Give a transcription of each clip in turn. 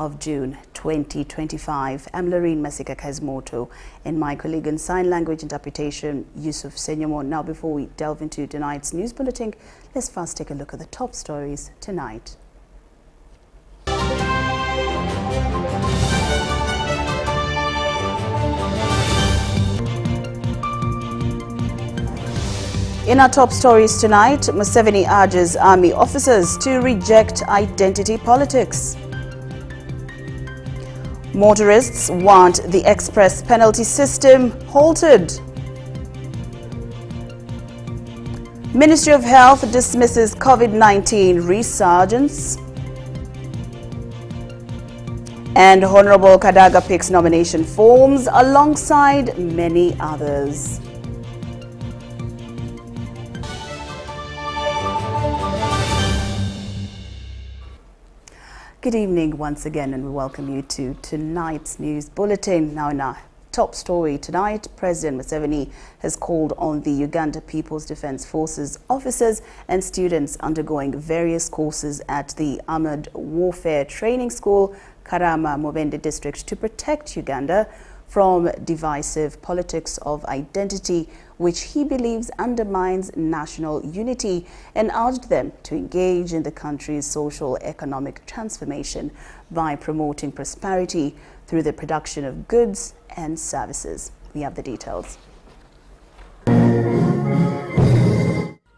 of June 2025. I'm Lauryn Masika Kazimoto and my colleague in sign language interpretation, Yusuf Senyomo. Now, before we delve into tonight's news bulletin, let's first take a look at the top stories tonight. In our top stories tonight, Museveni urges army officers to reject identity politics. Motorists want the express penalty system halted. Ministry of Health dismisses COVID-19 resurgence. And Honorable Kadaga picks nomination forms alongside many others. Good evening once again, and we welcome you to tonight's news bulletin. Now, in our top story tonight, President Museveni has called on the Uganda People's Defence Forces officers and students undergoing various courses at the Armoured Warfare Training School, Karama, Mubende District, to protect Uganda from divisive politics of identity, which he believes undermines national unity, and urged them to engage in the country's social economic transformation by promoting prosperity through the production of goods and services. We have the details.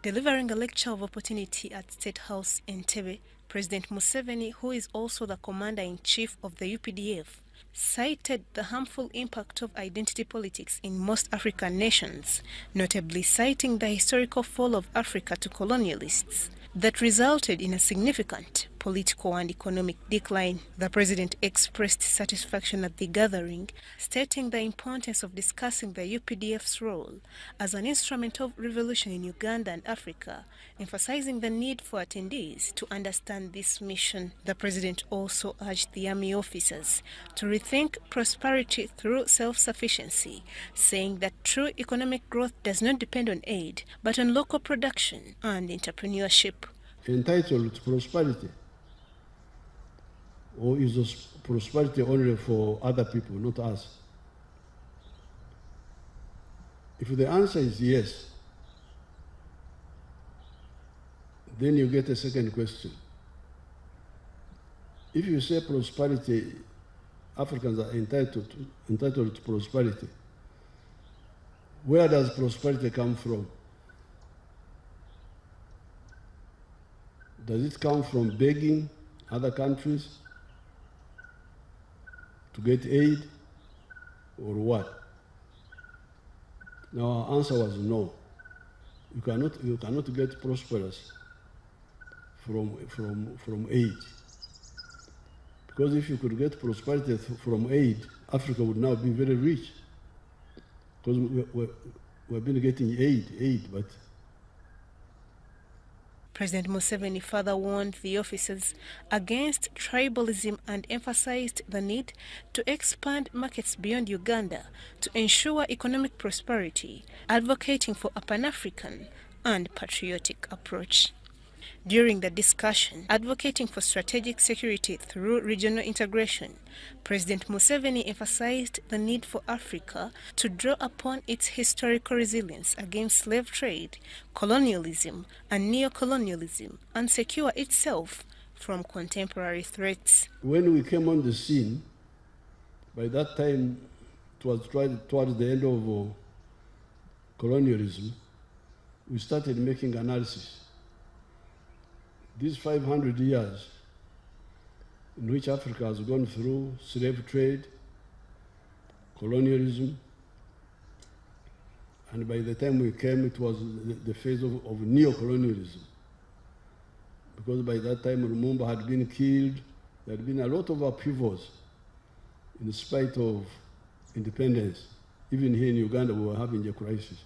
Delivering a lecture of opportunity at State House in Entebbe, President Museveni, who is also the Commander-in-Chief of the UPDF, cited the harmful impact of identity politics in most African nations, notably citing the historical fall of Africa to colonialists that resulted in a significant political and economic decline. The president expressed satisfaction at the gathering, stating the importance of discussing the UPDF's role as an instrument of revolution in Uganda and Africa, emphasizing the need for attendees to understand this mission. The president also urged the army officers to rethink prosperity through self-sufficiency, saying that true economic growth does not depend on aid, but on local production and entrepreneurship. Entitled to prosperity, or is this prosperity only for other people, not us? If the answer is yes, then you get a second question. If you say prosperity, Africans are entitled to prosperity, where does prosperity come from? Does it come from begging other countries to get aid, or what? Now, our answer was no. You cannot get prosperous from aid. Because if you could get prosperity from aid, Africa would now be very rich. Because we've been getting aid, but President Museveni further warned the officers against tribalism and emphasized the need to expand markets beyond Uganda to ensure economic prosperity, advocating for a Pan-African and patriotic approach. During the discussion, advocating for strategic security through regional integration, President Museveni emphasized the need for Africa to draw upon its historical resilience against slave trade, colonialism, and neo-colonialism, and secure itself from contemporary threats. When we came on the scene, by that time, it was towards the end of colonialism, we started making analysis. These 500 years in which Africa has gone through slave trade, colonialism, and by the time we came, it was the phase of neo-colonialism. Because by that time, Lumumba had been killed, there had been a lot of upheavals in spite of independence. Even here in Uganda, we were having a crisis.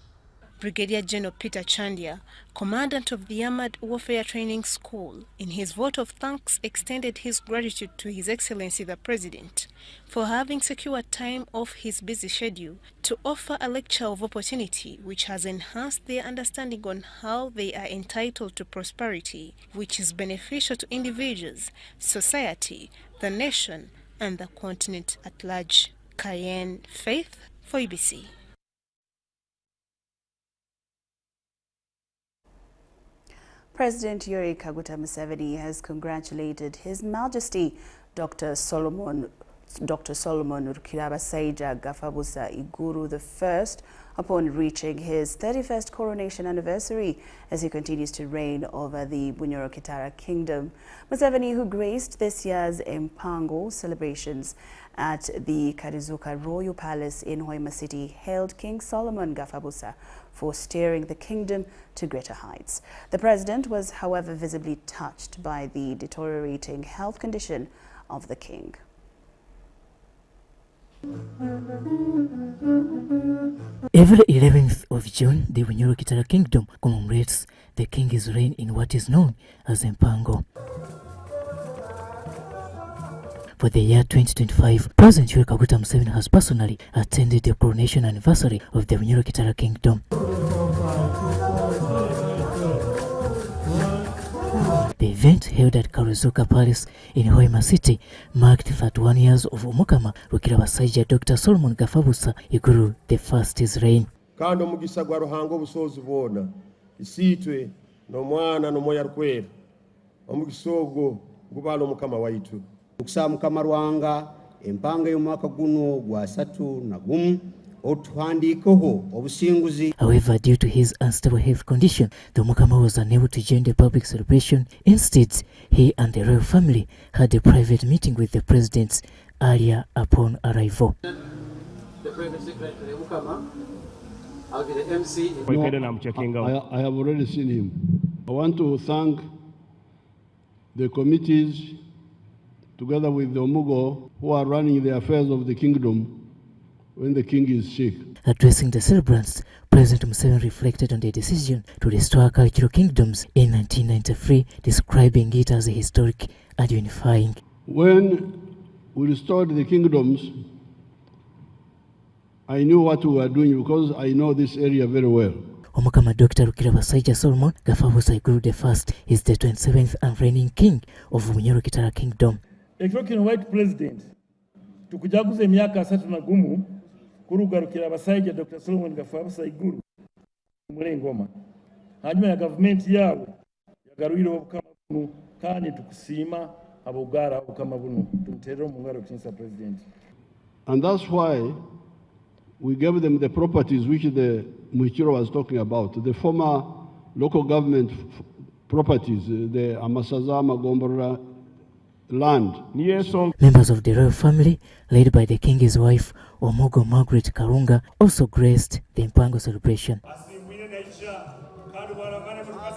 Brigadier General Peter Chandia, commandant of the Armored Warfare Training School, in his vote of thanks extended his gratitude to His Excellency the President for having secured time off his busy schedule to offer a lecture of opportunity which has enhanced their understanding on how they are entitled to prosperity, which is beneficial to individuals, society, the nation and the continent at large. Cayenne Faith for UBC. President Yoweri Kaguta Museveni has congratulated His Majesty Dr. Solomon Rukirabasaija Gafabusa Iguru I upon reaching his 31st coronation anniversary as he continues to reign over the Bunyoro Kingdom. Museveni, who graced this year's Mpango celebrations at the Karizuka Royal Palace in Hoima City, hailed King Solomon Gafabusa for steering the kingdom to greater heights. The president was, however, visibly touched by the deteriorating health condition of the king. Every 11th of June, the Bunyoro Kingdom commemorates the king's reign in what is known as Mpango. For the year 2025, President Yoweri Kaguta Museveni has personally attended the coronation anniversary of the Bunyoro Kingdom. The event, held at Karizuka Palace in Hoima City, marked 31 years of Omukama Rukirabasaija Dr. Solomon Gafabusa Iguru I's reign. Kandi omugisa gwa Ruhango obusozi bwona isiitwe n'omwana n'omwoyo arukwera omugisa ogwo gubala Omukama waitu. Mukisa Mukama Rwanga empanga y'omwaka guno gwa 31 However, due to his unstable health condition, the Omukama was unable to join the public celebration. Instead, he and the royal family had a private meeting with the president earlier upon arrival. No, I have already seen him. I want to thank the committees, together with the Omugo, who are running the affairs of the kingdom when the king is sick. Addressing the celebrants, President Museveni reflected on the decision to restore cultural kingdoms in 1993, describing it as a historic and unifying. When we restored the kingdoms, I knew what we were doing because I know this area very well. Omukama Dr. Rukirabasaija Solomon Gafabusa Iguru I is the 27th and reigning king of Bunyoro Kingdom. Ekyo white president tukujaguza emyaka 31 kurugarukira Abasaija Dr. Solomon Gafabusa Iguru mulengoma hanyuma ya government yawe yagarwire obukama buno kandi tukusiima abogara obukama buno tumterero mu ngaro kinsa president. And that's why we gave them the properties which the Muchiro was talking about, the former local government properties, the Amasaza, Magombora land. Members of the royal family, led by the king's wife, Omogo Margaret Karunga, also graced the Mpango celebration.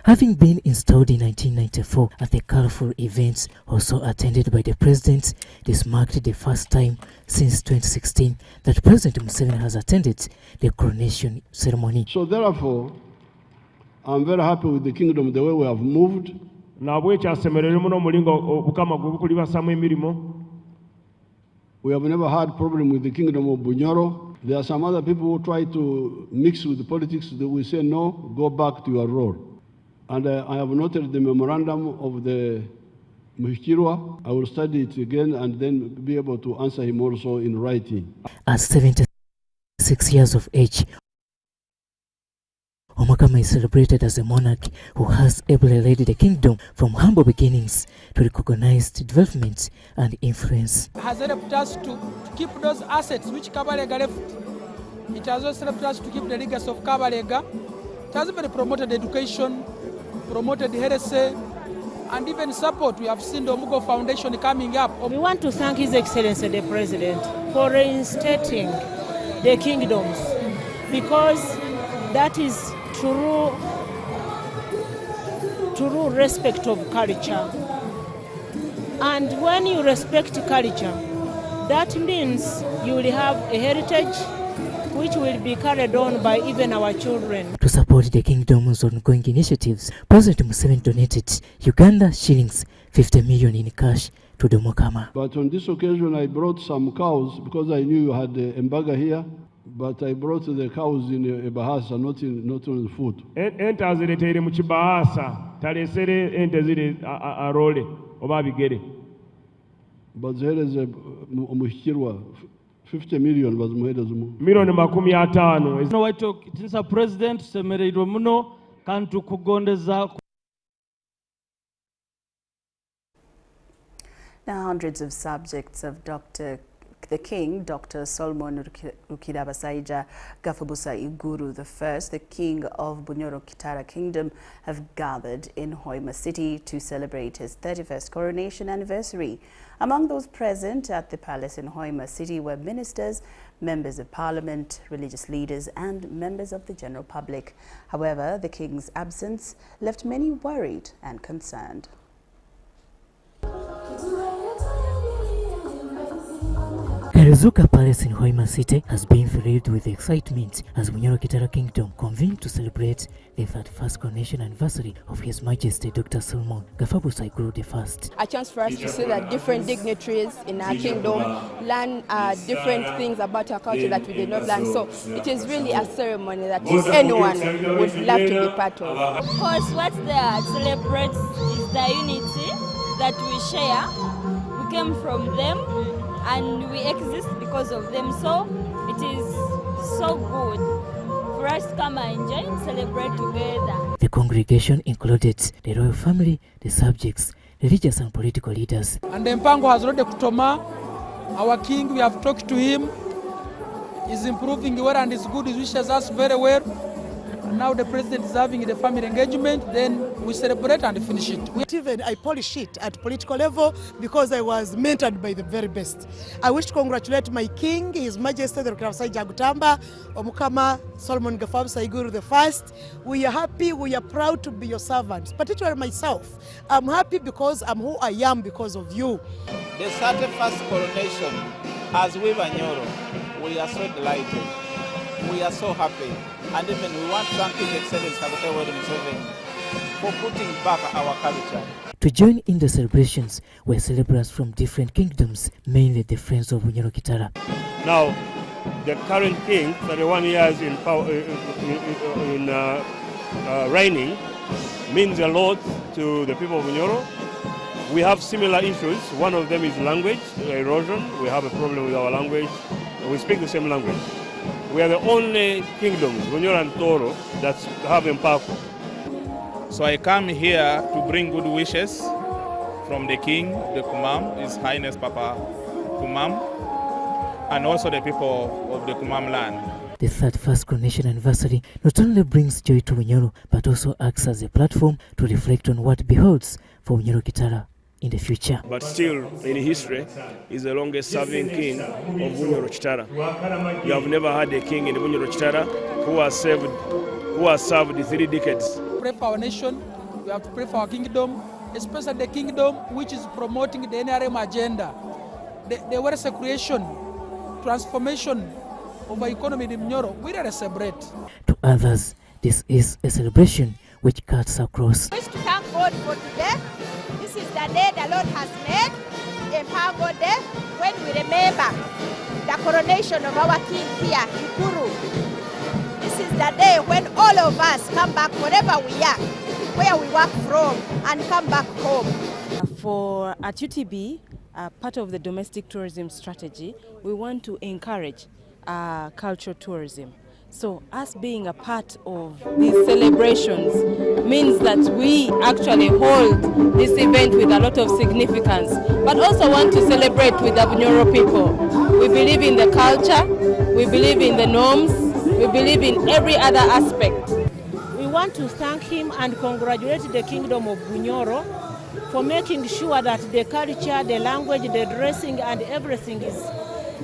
Having been installed in 1994 at the colorful events also attended by the president, this marked the first time since 2016 that President Museveni has attended the coronation ceremony. So therefore, I'm very happy with the kingdom, the way we have moved. We have never had problem with the kingdom of Bunyoro. There are some other people who try to mix with the politics. We say, no, go back to your role. And I have noted the memorandum of the Muhikirwa. I will study it again and then be able to answer him also in writing. At 76 years of age, Omukama is celebrated as a monarch who has ably led the kingdom from humble beginnings to recognized development and influence. It has helped us to keep those assets which Kabalega left. It has also helped us to keep the legacy of Kabalega. It has even promoted education, promoted heresy, and even support. We have seen the Omugo Foundation coming up. We want to thank His Excellency the President for reinstating the kingdoms, because that is true respect of culture. And when you respect culture, that means you will have a heritage which will be carried on by even our children. To support the kingdom's ongoing initiatives, President Museveni donated Uganda shillings 50 million in cash to the Omukama. But on this occasion, I brought some cows because I knew you had the embargo here. But I brought the cows in a bahasa, not on the food. Enta ziretere mu kibahasa talesere ente zire arole oba bigere. bazihereze umushyikirwa 50 million bazimuhereze miliyoni 50. No waito tinsa president semereirwe muno kandi kugondeza. Now, hundreds of subjects of the King, Dr. Solomon Rukirabasaija Gafabusa Iguru I, the King of Bunyoro Kingdom, have gathered in Hoima City to celebrate his 31st coronation anniversary. Among those present at the palace in Hoima City were ministers, members of parliament, religious leaders and members of the general public. However, the King's absence left many worried and concerned. Karizuka Palace in Hoima City has been filled with excitement as Bunyoro Kingdom convened to celebrate the 31st coronation anniversary of His Majesty Dr. Solomon Gafabusa Iguru I. A chance for us to see that different dignitaries in our kingdom learn different things about our culture that we did not learn. So it is really a ceremony that anyone would love to be part of. Of course, what they celebrate is the unity that we share. We came from them and we exist because of them, so it is so good for us to come and enjoy and celebrate together. The congregation included the royal family, the subjects, religious and political leaders. And the Mpango has already kutoma, our king, we have talked to him, he's improving well and is good, he wishes us very well. And now the president is having the family engagement, then we celebrate and finish it. Even I polish it at political level because I was mentored by the very best. I wish to congratulate my king, His Majesty Dr. Gutamba Omukama Solomon Gafabusa Iguru I. We are happy, we are proud to be your servants, particularly myself. I'm happy because I'm who I am because of you. The 31st coronation, as we Bunyoro, we are so delighted. We are so happy. And even we want to thank His Excellency Museveni for putting back our culture. To join in the celebrations were celebrants from different kingdoms, mainly the Friends of Bunyoro Kitara. Now, the current king, 31 years in power, reigning, means a lot to the people of Bunyoro. We have similar issues. One of them is language erosion. We have a problem with our language. We speak the same language. We are the only kingdoms, Bunyoro and Toro, that have Mpako. So I come here to bring good wishes from the king, the Kumam, His Highness Papa Kumam, and also the people of the Kumam land. The 31st coronation anniversary not only brings joy to Bunyoro, but also acts as a platform to reflect on what beholds for Bunyoro Kitara in the future. But still, in history, is the longest serving king of Bunyoro Kitara. You have never had a king in Bunyoro Kitara who has served 3 decades. Pray for our nation, we have to pray for our kingdom, especially the kingdom which is promoting the NRM agenda, the wealth creation, transformation of our economy in Bunyoro. We are celebrate. To others, this is a celebration which cuts across. I wish to thank God for today. This is the day the Lord has made, Empower Day, when we remember the coronation of our king here, Ikuru. This is the day when all of us come back wherever we are, where we work from, and come back home. At UTB, part of the domestic tourism strategy, we want to encourage cultural tourism. So us being a part of these celebrations means that we actually hold this event with a lot of significance, but also want to celebrate with the Bunyoro people. We believe in the culture, we believe in the norms, we believe in every other aspect. We want to thank him and congratulate the Kingdom of Bunyoro for making sure that the culture, the language, the dressing and everything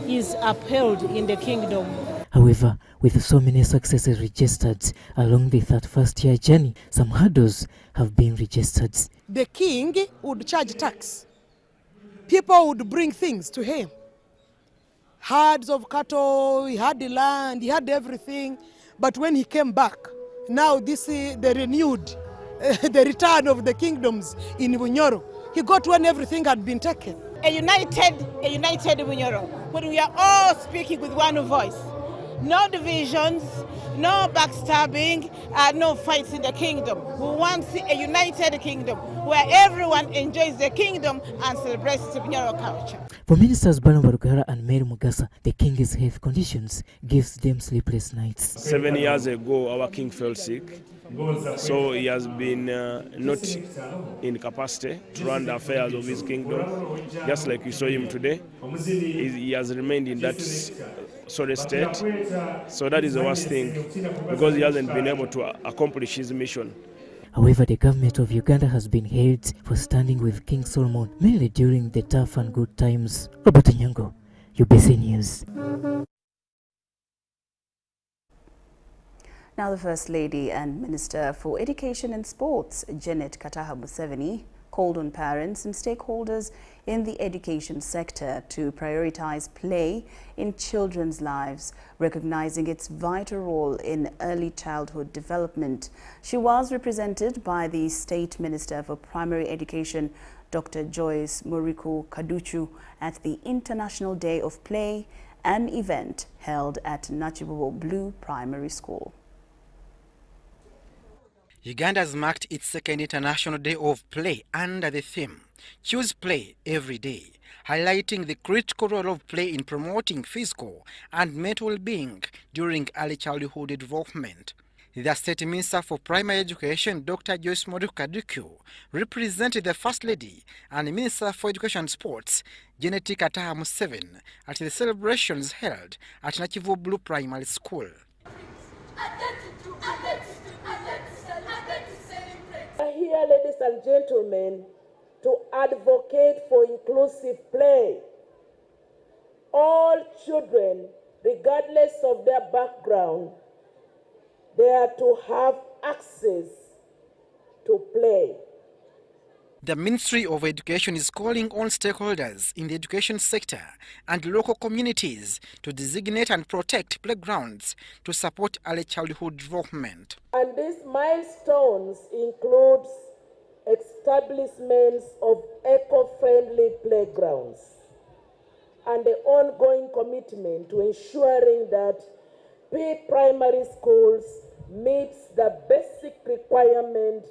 is upheld in the kingdom. However, with so many successes registered along the 31st year journey, some hurdles have been registered. The king would charge tax. People would bring things to him. Herds of cattle, he had the land, he had everything. But when he came back, now this is the renewed, the return of the kingdoms in Bunyoro. He got when everything had been taken. A united Bunyoro, when we are all speaking with one voice. No divisions, No backstabbing, no fights in the kingdom. We want a united kingdom where everyone enjoys the kingdom and celebrates the Bunyoro culture. For Ministers Barnaba Rugara and Mary Mugasa, the king's health conditions gives them sleepless nights. 7 years ago, our king fell sick, so he has been not in capacity to run the affairs of his kingdom, just like you saw him today. He has remained in that sorry state, so that is the worst thing, because he hasn't been able to accomplish his mission. However, the government of Uganda has been hailed for standing with King Solomon, mainly during the tough and good times. Robert Nyango, UBC News. Now the First Lady and Minister for Education and Sports, Janet Kataha Museveni, called on parents and stakeholders in the education sector to prioritize play in children's lives, recognizing its vital role in early childhood development. She was represented by the State Minister for Primary Education, Dr. Joyce Muriku Kaduchu, at the International Day of Play, an event held at Nachibubo Blue Primary School. Uganda has marked its second International Day of Play under the theme, Choose Play Every Day, highlighting the critical role of play in promoting physical and mental well-being during early childhood development. The State Minister for Primary Education, Dr. Joyce Muriku Kaduchu, represented the First Lady and the Minister for Education and Sports, Janet Kataha Museveni, at the celebrations held at Nachivubo Blue Primary School. I'm here, ladies and gentlemen, to advocate for inclusive play. All children, regardless of their background, they are to have access to play. The Ministry of Education is calling on stakeholders in the education sector and local communities to designate and protect playgrounds to support early childhood development. And these milestones include establishments of eco-friendly playgrounds and the ongoing commitment to ensuring that pre-primary schools meet the basic requirement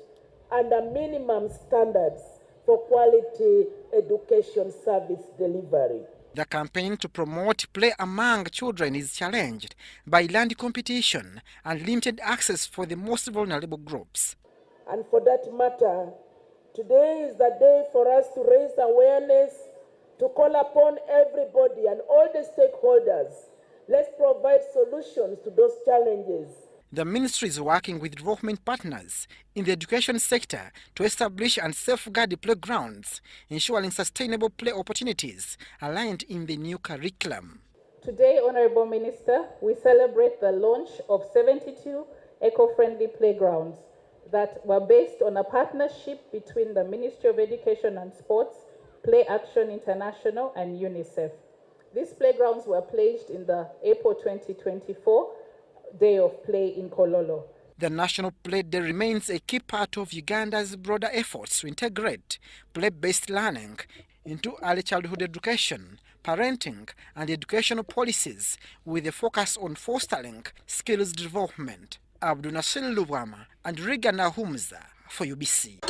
and the minimum standards for quality education service delivery. The campaign to promote play among children is challenged by land competition and limited access for the most vulnerable groups. And for that matter, today is the day for us to raise awareness, to call upon everybody and all the stakeholders. Let's provide solutions to those challenges. The ministry is working with development partners in the education sector to establish and safeguard the playgrounds, ensuring sustainable play opportunities aligned in the new curriculum. Today, Honorable Minister, we celebrate the launch of 72 eco-friendly playgrounds that were based on a partnership between the Ministry of Education and Sports, Play Action International, and UNICEF. These playgrounds were placed in the April 2024 Day of Play in Kololo. The National Play Day remains a key part of Uganda's broader efforts to integrate play-based learning into early childhood education, parenting, and educational policies with a focus on fostering skills development. Abdul Nasir Lubwama and Regan Ahumza for UBC.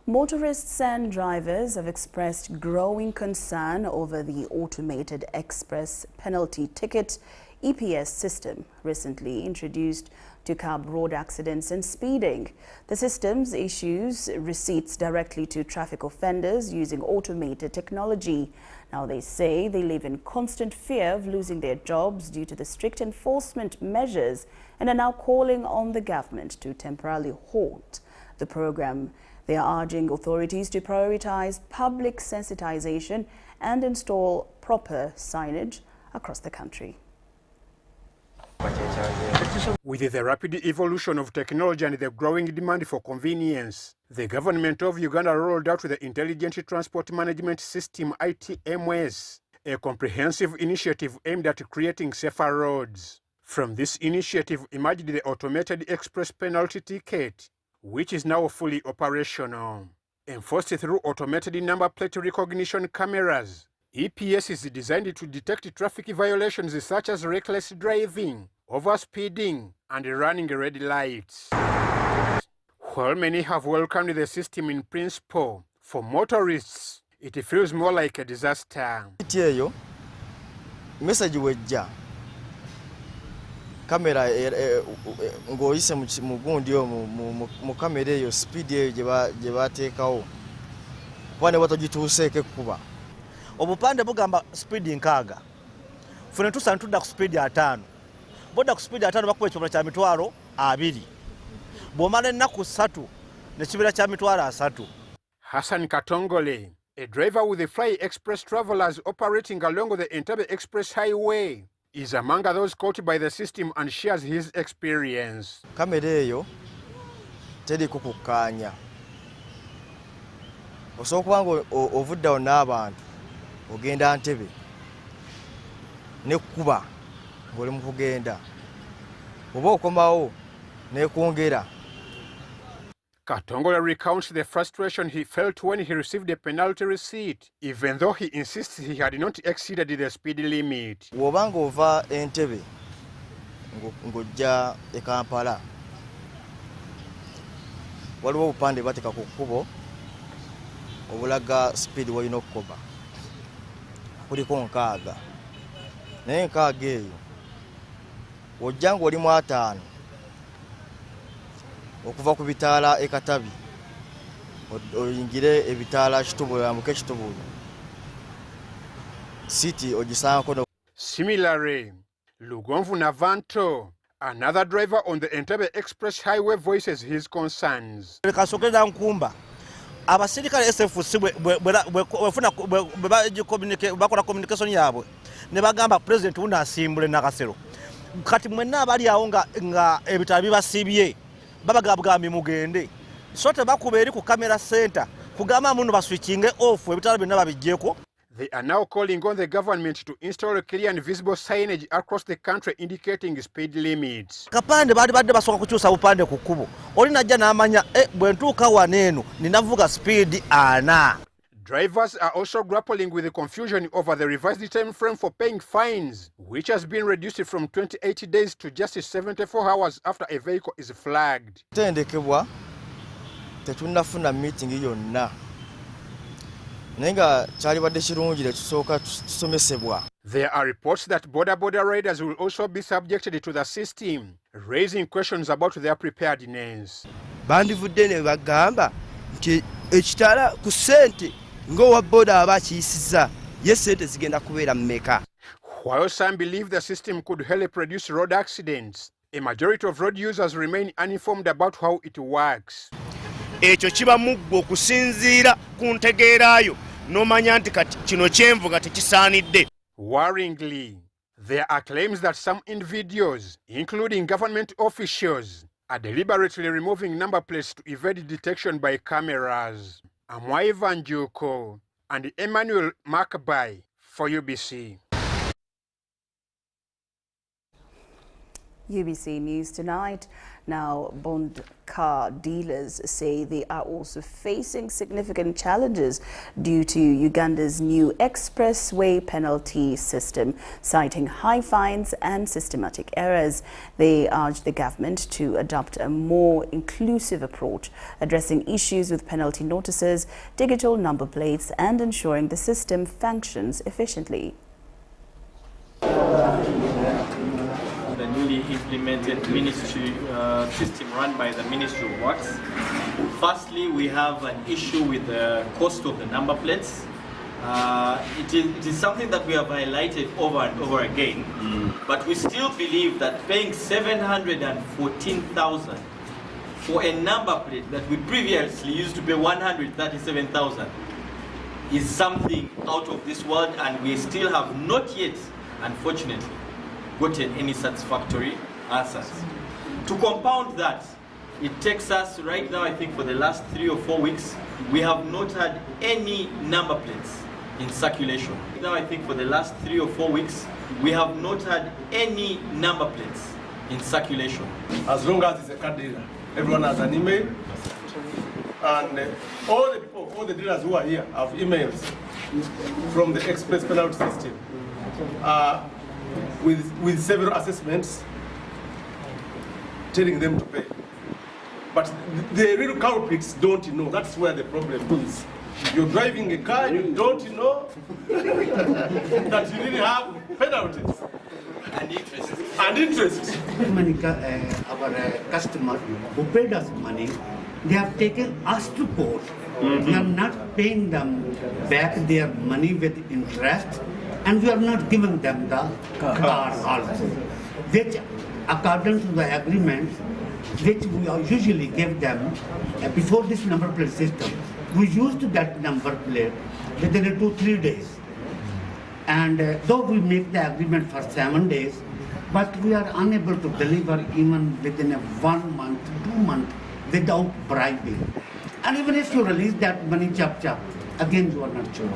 Motorists and drivers have expressed growing concern over the automated express penalty ticket EPS system recently introduced to curb road accidents and speeding. The system issues receipts directly to traffic offenders using automated technology. Now they say they live in constant fear of losing their jobs due to the strict enforcement measures and are now calling on the government to temporarily halt the program. They are urging authorities to prioritize public sensitization and install proper signage across the country. With the rapid evolution of technology and the growing demand for convenience, the government of Uganda rolled out the Intelligent Transport Management System (ITMS), a comprehensive initiative aimed at creating safer roads. From this initiative emerged the automated express penalty ticket, which is now fully operational. Enforced through automated number plate recognition cameras, EPS is designed to detect traffic violations such as reckless driving, overspeeding, and running red lights. While many have welcomed the system in principle, for motorists, it feels more like a disaster. Message wejja kamera ng'oyise mu gundi mu kamera eyo speed eyo gye bateekawo kuba ne batogituuseeko ekkuba. Obupande bugamba speed nkaaga. Fune tusana tudda ku speed 5. Bodda ku speed 5 bakuba ekibira kya mitwalo 2. Bw'omala ennaku 3 n'ekibira kya mitwalo 3. Hassan Katongole, a driver with the Fly Express Travelers operating along the Entebbe Express Highway, is among those caught by the system and shares his experience. Kamera eyo teriko kukkaanya. Osobola okuba nga ovuddewo n'abantu ogenda Entebbe n'ekkuba ng'oli mu kugenda. Oba okomawo n'ekwongera. Katongole recounts the frustration he felt when he received a penalty receipt, even though he insists he had not exceeded the speed limit. Wobanga ova Entebbe ng'ojja e Kampala, waliwo obupande bateeka ku kkubo obulaga speed walina okukoba. Kuliko 6. Naye 6 eyo ojja ng'oli mu 5 okuva ku bitaala e Katabi oyingire ebitaala Kitubulu ambuke Kitubulu city ogisangako. Similarly, Lugonvu Navanto, another driver on the Entebbe Express Highway, voices his concerns. Kasokeza nkumba abasirikale SFC bwefuna bakola communication yaabwe ne bagamba president unasimbule nakasero kati mwenna abali awo nga ebitala bibasibye babagabugambye mugende sote bakuba eri ku camera center kugamba muno baswitchinge off ebitala byonna babijjeko. They are now calling on the government to install a clear and visible signage across the country indicating speed limits. Kapande badde basoka kukyusa bupande ku kkubo oli najja n'amanya bwe ntuuka waneeno ninavuga speed 4. Drivers are also grappling with the confusion over the revised time frame for paying fines, which has been reduced from 28 days to just 74 hours after a vehicle is flagged. Tendekebwa tetunnafuna meeting yonna. Nenga kyali badde kirungire tusooka tusomesebwa. There are reports that border riders will also be subjected to the system, raising questions about their preparedness. Bandivudde ne bagamba nti ekitala ku ssente ng'owa boda aba akiyisizza ye ssente zigenda kubeera mmeka. While some believe the system could help reduce road accidents, a majority of road users remain uninformed about how it works. Ekyo kiba muggo okusinziira ku ntegeeraayo n'omanya nti kati kino kyenvuga tekisaanidde. Worryingly, there are claims that some individuals, including government officials, are deliberately removing number plates to evade detection by cameras. Amwaiva Njuko and Emmanuel Makabai for UBC. UBC News Tonight. Now, bond car dealers say they are also facing significant challenges due to Uganda's new expressway penalty system, citing high fines and systematic errors. They urge the government to adopt a more inclusive approach, addressing issues with penalty notices, digital number plates, and ensuring the system functions efficiently. The newly implemented ministry system run by the Ministry of Works. Firstly, we have an issue with the cost of the number plates. It is something that we have highlighted over and over again, but we still believe that paying 714,000 for a number plate that we previously used to pay 137,000 is something out of this world, and we still have not yet, unfortunately, gotten any satisfactory answers. To compound that, it takes us right now, I think for the last 3 or 4 weeks, we have not had any number plates in circulation. Now I think for the last 3 or 4 weeks, we have not had any number plates in circulation. As long as it's a car dealer, everyone has an email, and all the dealers who are here have emails from the express penalty system with several assessments telling them to pay. But the real culprits don't know. That's where the problem is. You're driving a car, you don't know that you really have penalties. And interest. And interest. Our customer who paid us money, they have taken us to court. We are not paying them back their money with interest, and we are not giving them the car also, which according to the agreement, which we usually give them before this number plate system, we used that number plate within 2-3 days. And though we make the agreement for 7 days, but we are unable to deliver even within 1 month, 2 months without bribing. And even if you release that money chop, again you are not sure.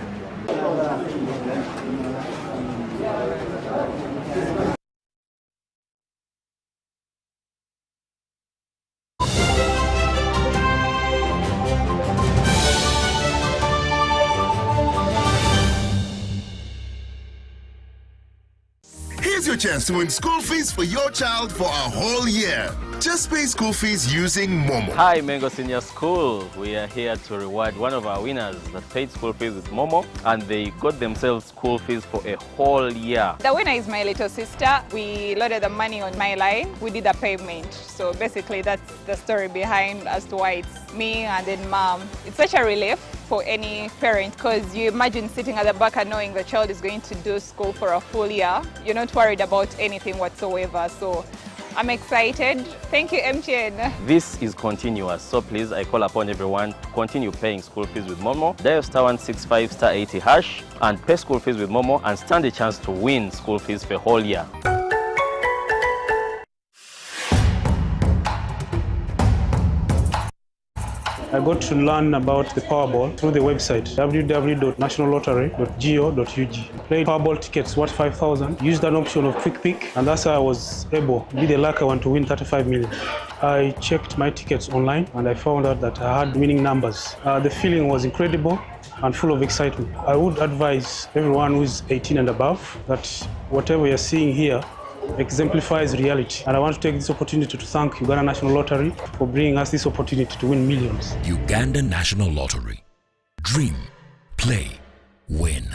Here's your chance to win school fees for your child for a whole year. Just pay school fees using Momo. Hi, Mengo Senior School. We are here to reward one of our winners that paid school fees with Momo, and they got themselves school fees for a whole year. The winner is my little sister. We loaded the money on my line. We did a payment. So basically that's the story behind as to why it's me and then mom. It's such a relief for any parent, because you imagine sitting at the back and knowing the child is going to do school for a full year. You're not worried about anything whatsoever. So I'm excited. Thank you, MTN. This is continuous, so please, I call upon everyone to continue paying school fees with Momo. Dial *165 *80# and pay school fees with Momo and stand a chance to win school fees for a whole year. I got to learn about the Powerball through the website www.nationallottery.go.ug. Played Powerball tickets worth 5,000, used an option of Quick Pick, and that's how I was able to be the lucky one to win 35 million. I checked my tickets online and I found out that I had winning numbers. The feeling was incredible and full of excitement. I would advise everyone who is 18 and above that whatever you're seeing here exemplifies reality. And I want to take this opportunity to thank Uganda National Lottery for bringing us this opportunity to win millions. Uganda National Lottery. Dream, play, win.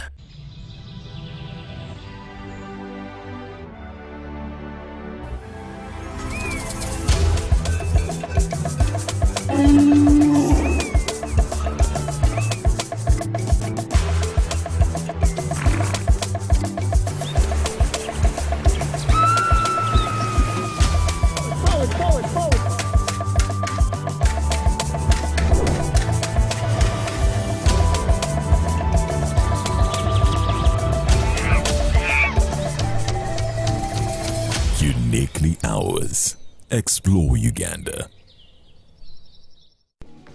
Uniquely ours. Explore Uganda.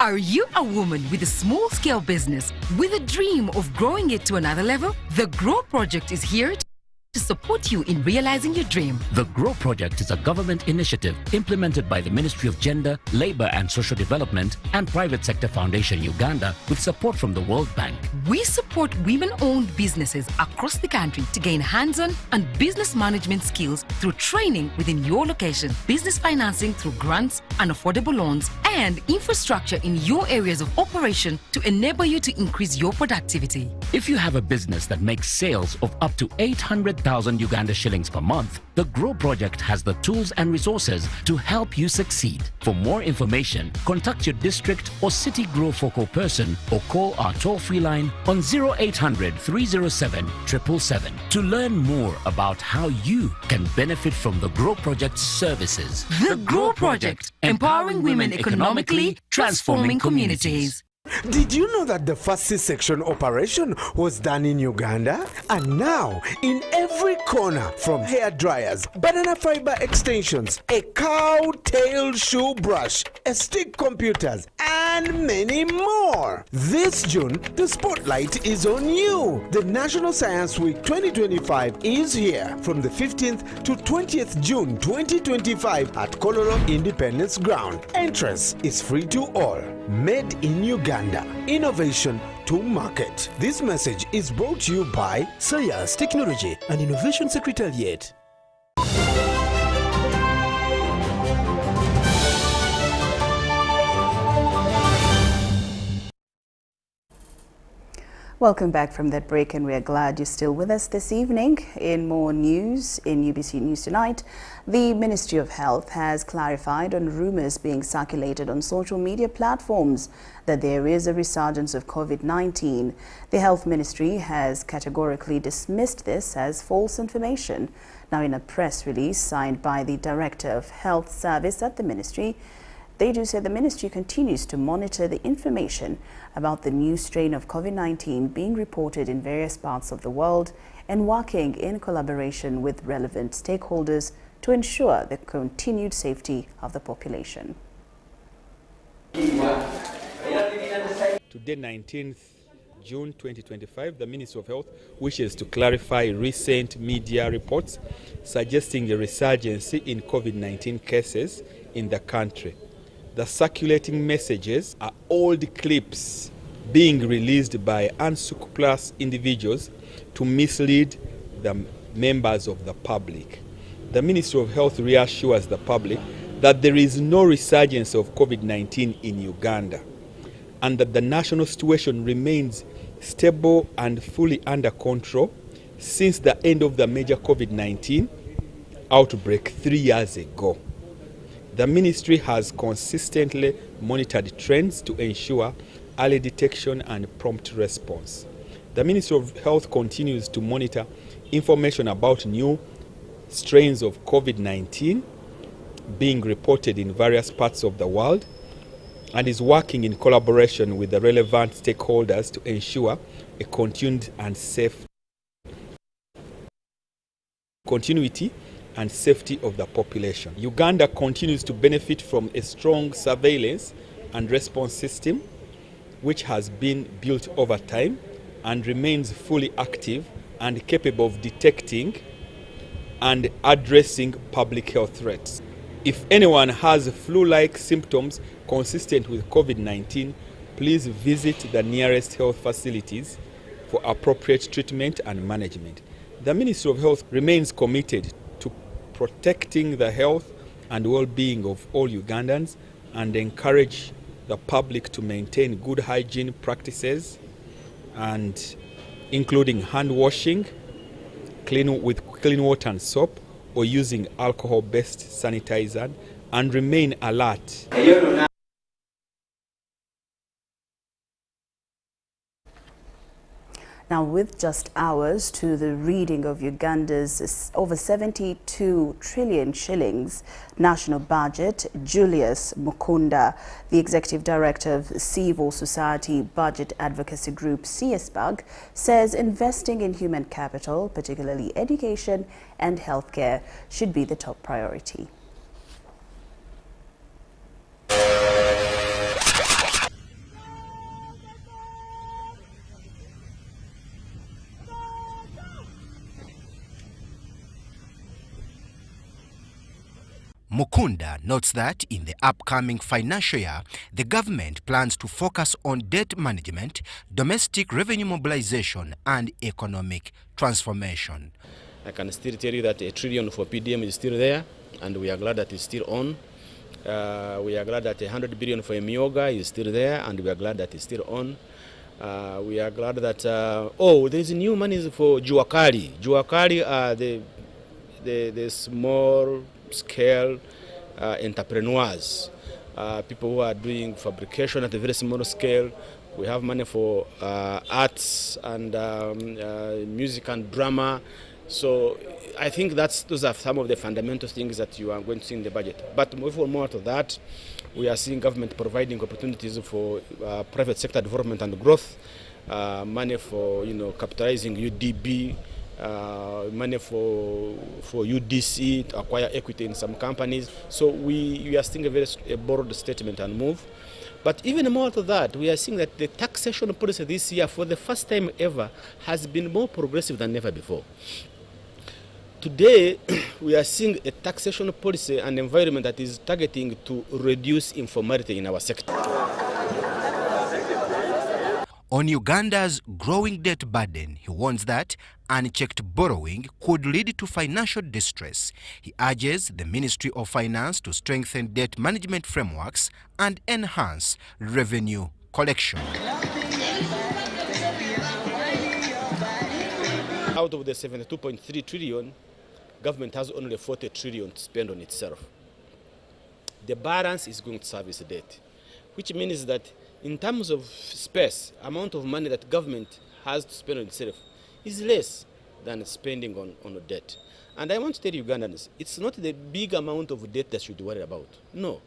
Are you a woman with a small-scale business with a dream of growing it to another level? The GROW Project is here to support you in realizing your dream. The GROW Project is a government initiative implemented by the Ministry of Gender, Labour and Social Development and Private Sector Foundation Uganda with support from the World Bank. We support women-owned businesses across the country to gain hands-on and business management skills through training within your location, business financing through grants and affordable loans, and infrastructure in your areas of operation to enable you to increase your productivity. If you have a business that makes sales of up to 800,000 Uganda shillings per month, the GROW Project has the tools and resources to help you succeed. For more information, contact your district or city GROW focal person or call our toll-free line on 0800 307 777 to learn more about how you can benefit from the GROW Project's services. The GROW Project, empowering women economically, transforming communities. Did you know that the first C-section operation was done in Uganda? And now, in every corner, from hair dryers, banana fiber extensions, a cow tail shoe brush, a stick computers, and many more. This June, the spotlight is on you. The National Science Week 2025 is here from the 15th to 20th June 2025 at Kololo Independence Ground. Entrance is free to all. Made in Uganda. Uganda. Innovation to market. This message is brought to you by Science, Technology and Innovation Secretariat. Welcome back from that break, and we are glad you're still with us this evening. In more news, in UBC News Tonight, the Ministry of Health has clarified on rumors being circulated on social media platforms that there is a resurgence of COVID-19. The Health Ministry has categorically dismissed this as false information. Now, in a press release signed by the Director of Health Service at the Ministry, they do say the ministry continues to monitor the information about the new strain of COVID-19 being reported in various parts of the world and working in collaboration with relevant stakeholders to ensure the continued safety of the population. Today, 19th June 2025, the Ministry of Health wishes to clarify recent media reports suggesting a resurgence in COVID-19 cases in the country. The circulating messages are old clips being released by unscrupulous individuals to mislead the members of the public. The Ministry of Health reassures the public that there is no resurgence of COVID-19 in Uganda and that the national situation remains stable and fully under control since the end of the major COVID-19 outbreak 3 years ago. The ministry has consistently monitored trends to ensure early detection and prompt response. The Ministry of Health continues to monitor information about new strains of COVID-19 being reported in various parts of the world and is working in collaboration with the relevant stakeholders to ensure a continued and safe continuity and safety of the population. Uganda continues to benefit from a strong surveillance and response system which has been built over time and remains fully active and capable of detecting and addressing public health threats. If anyone has flu-like symptoms consistent with COVID-19, please visit the nearest health facilities for appropriate treatment and management. The Ministry of Health remains committed to protecting the health and well-being of all Ugandans and encourage the public to maintain good hygiene practices and including hand washing, with clean water and soap, or using alcohol-based sanitizer, and remain alert. Now, with just hours to the reading of Uganda's over 72 trillion shillings national budget, Julius Mukunda, the Executive Director of Civil Society Budget Advocacy Group, CSBUG, says investing in human capital, particularly education and healthcare, should be the top priority. Mukunda notes that in the upcoming financial year, the government plans to focus on debt management, domestic revenue mobilization, and economic transformation. I can still tell you that $1 trillion for PDM is still there, and we are glad that it's still on. We are glad that 100 billion for Myoga is still there, and we are glad that it's still on. We are glad that, there is new money for Juakali. Juakali are the small scale entrepreneurs, people who are doing fabrication at a very small scale. We have money for arts and music and drama. So I think those are some of the fundamental things that you are going to see in the budget. But more to that, we are seeing government providing opportunities for private sector development and growth, money for capitalizing UDB, money for UDC to acquire equity in some companies. So we are seeing a bold statement and move. But even more to that, we are seeing that the taxation policy this year, for the first time ever, has been more progressive than ever before. Today, we are seeing a taxation policy and environment that is targeting to reduce informality in our sector. On Uganda's growing debt burden, he warns that unchecked borrowing could lead to financial distress. He urges the Ministry of Finance to strengthen debt management frameworks and enhance revenue collection. Out of the 72.3 trillion, government has only 40 trillion to spend on itself. The balance is going to service debt, which means that in terms of space, amount of money that government has to spend on itself is less than spending on debt. And I want to tell Ugandans, it's not the big amount of debt that you should worry about. No,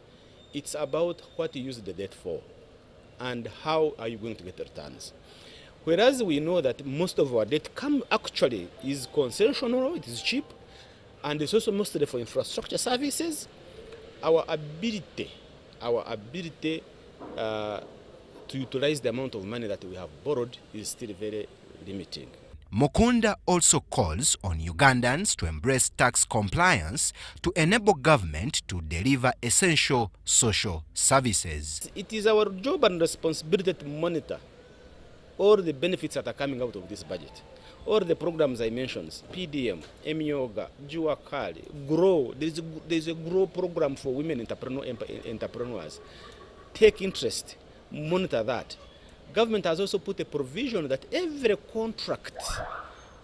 it's about what you use the debt for and how are you going to get returns. Whereas we know that most of our debt actually is concessional, it is cheap, and it's also mostly for infrastructure services. Our ability to utilize the amount of money that we have borrowed is still very limiting. Mukunda also calls on Ugandans to embrace tax compliance to enable government to deliver essential social services. It is our job and responsibility to monitor all the benefits that are coming out of this budget. All the programs I mentioned, PDM, Emyoga, Juakali, Grow, there's a Grow program for women entrepreneurs. Take interest, monitor that. Government has also put a provision that every contract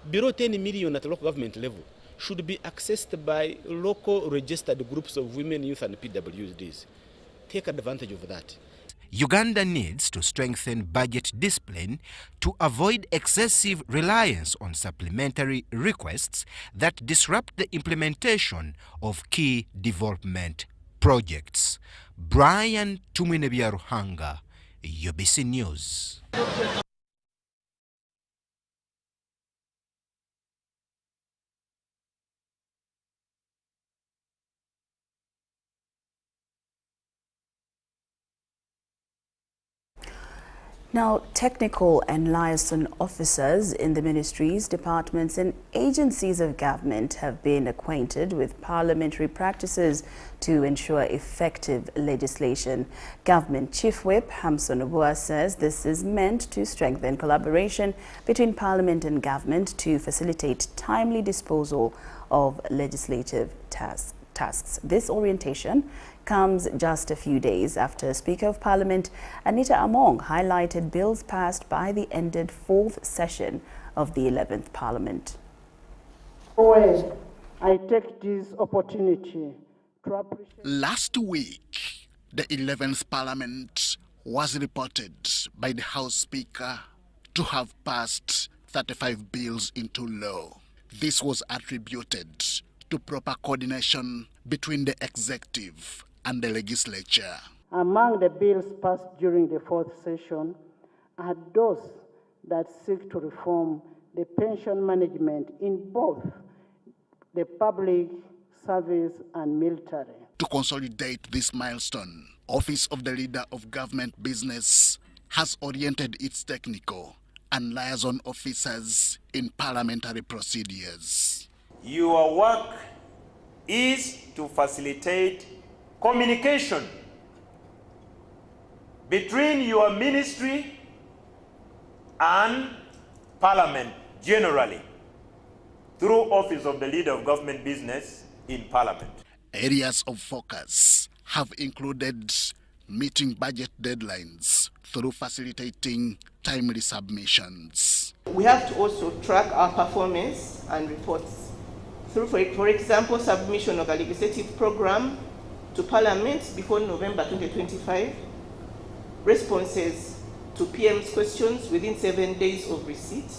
below 10 million at local government level should be accessed by local registered groups of women, youth and PWDs. Take advantage of that. Uganda needs to strengthen budget discipline to avoid excessive reliance on supplementary requests that disrupt the implementation of key development projects. Brian Tumwinebyahanga, UBC News. Now, technical and liaison officers in the ministries, departments and agencies of government have been acquainted with parliamentary practices to ensure effective legislation. Government Chief Whip Hamson Obua says this is meant to strengthen collaboration between Parliament and government to facilitate timely disposal of legislative tasks. This orientation comes just a few days after Speaker of Parliament Anita Among highlighted bills passed by the ended 4th session of the 11th Parliament. I take this opportunity to appreciate. Last week, the 11th Parliament was reported by the House Speaker to have passed 35 bills into law. This was attributed to proper coordination between the executive and the legislature. Among the bills passed during the 4th session are those that seek to reform the pension management in both the public service and military. To consolidate this milestone, Office of the Leader of Government Business has oriented its technical and liaison officers in parliamentary procedures. Your work is to facilitate communication between your ministry and Parliament generally through Office of the Leader of Government Business in Parliament. Areas of focus have included meeting budget deadlines through facilitating timely submissions. We have to also track our performance and reports through, for example, submission of a legislative program to Parliament before November 2025, responses to PM's questions within 7 days of receipt.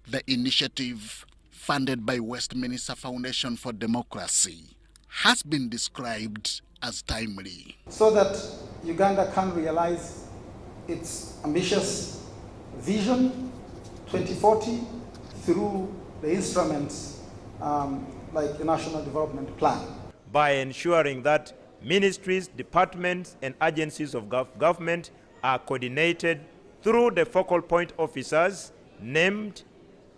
The initiative, funded by Westminster Foundation for Democracy, has been described as timely. So that Uganda can realize its ambitious vision 2040 through the instruments like the National Development Plan. By ensuring that ministries, departments and agencies of government are coordinated through the focal point officers named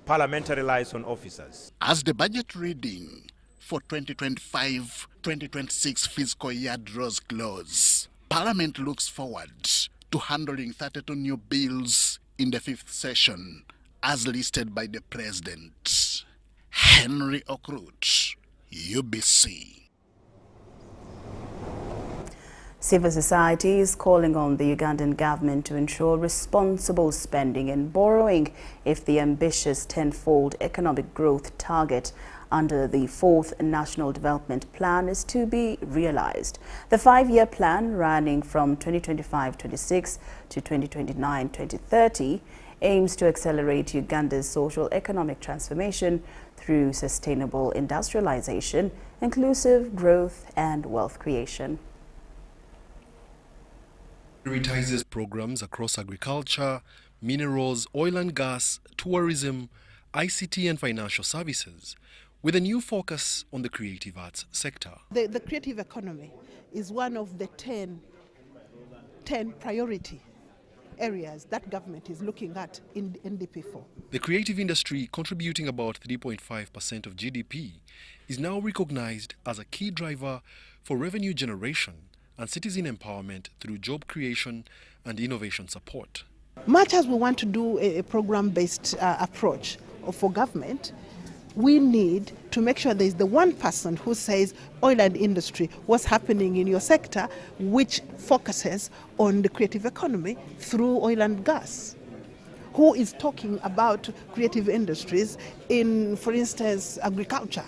parliamentary liaison officers. As the budget reading for 2025-2026 fiscal year draws close, Parliament looks forward to handling 32 new bills in the 5th session as listed by the President. Henry Okrut, UBC. Civil society is calling on the Ugandan government to ensure responsible spending and borrowing if the ambitious tenfold economic growth target under the 4th National Development Plan is to be realized. The 5-year plan, running from 2025-26 to 2029-2030, aims to accelerate Uganda's social-economic transformation through sustainable industrialization, inclusive growth and wealth creation. Prioritizes programs across agriculture, minerals, oil and gas, tourism, ICT and financial services, with a new focus on the creative arts sector. The creative economy is one of the 10 priority areas that government is looking at in NDP4. The creative industry, contributing about 3.5% of GDP, is now recognized as a key driver for revenue generation and citizen empowerment through job creation and innovation support. Much as we want to do a program-based approach for government, we need to make sure there is the one person who says, oil and industry, what's happening in your sector, which focuses on the creative economy through oil and gas. Who is talking about creative industries in, for instance, agriculture?